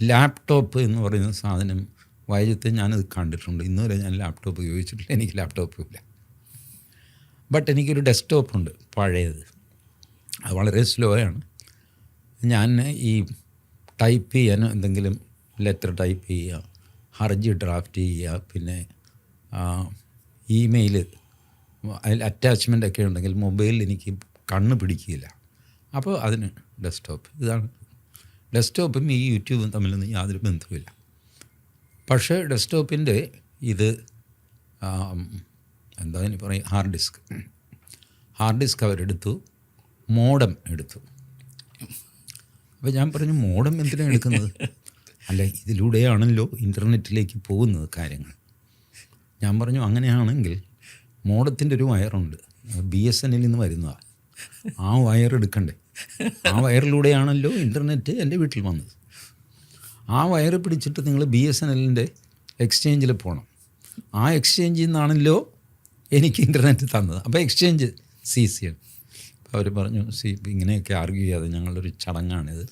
Laptop എന്ന് പറയുന്ന സാധനം വൈദ്യത്തെ ഞാനത് കണ്ടിട്ടുണ്ട്. ഇന്നുവരെ ഞാൻ ലാപ്ടോപ്പ് ഉപയോഗിച്ചിട്ടില്ല. എനിക്ക് ലാപ്ടോപ്പില്ല. ബട്ട് എനിക്കൊരു ഡെസ്ക്ടോപ്പുണ്ട് പഴയത്. അത് വളരെ സ്ലോ ആണ്. ഞാൻ ഈ ടൈപ്പ് ചെയ്യാൻ എന്തെങ്കിലും ലെറ്റർ ടൈപ്പ് ചെയ്യുക, ഹർജി ഡ്രാഫ്റ്റ് ചെയ്യുക, പിന്നെ ഇമെയിൽ അതിൽ അറ്റാച്ച്മെൻ്റ് ഒക്കെ ഉണ്ടെങ്കിൽ മൊബൈലിൽ എനിക്ക് കണ്ണ് പിടിക്കില്ല. അപ്പോൾ അതിന് ഡെസ്ക്ടോപ്പ്. ഇതാണ് ഡെസ്ക്ടോപ്പും ഈ യൂട്യൂബും തമ്മിലൊന്നും യാതൊരു ബന്ധവുമില്ല. പക്ഷേ ഡെസ്ക്ടോപ്പിൻ്റെ ഇത് എന്താ ഇനി പറയും, ഹാർഡ് ഡിസ്ക് അവരെടുത്തു, മോഡം എടുത്തു. അപ്പോൾ ഞാൻ പറഞ്ഞു, മോഡം എന്തിനാണ് എടുക്കുന്നത്? അല്ല, ഇതിലൂടെയാണല്ലോ ഇൻ്റർനെറ്റിലേക്ക് പോകുന്നത് കാര്യങ്ങൾ. ഞാൻ പറഞ്ഞു, അങ്ങനെയാണെങ്കിൽ മോഡത്തിൻ്റെ ഒരു വയറുണ്ട്, BSNL നിന്ന് വരുന്നതാണ്. ആ വയർ എടുക്കണ്ടേ? ആ വയറിലൂടെയാണല്ലോ ഇൻ്റർനെറ്റ് എൻ്റെ വീട്ടിൽ വന്നത്. ആ വയർ പിടിച്ചിട്ട് നിങ്ങൾ BSNLൻ്റെ എക്സ്ചേഞ്ചിൽ പോകണം. ആ എക്സ്ചേഞ്ചിൽ നിന്നാണല്ലോ എനിക്ക് ഇൻ്റർനെറ്റ് തന്നത്. അപ്പോൾ എക്സ്ചേഞ്ച് സീസ് ചെയ്യണം. അപ്പോൾ അവർ പറഞ്ഞു, ഇങ്ങനെയൊക്കെ ആർഗ്യൂ ചെയ്യാതെ, ഞങ്ങളൊരു ചടങ്ങാണിത്,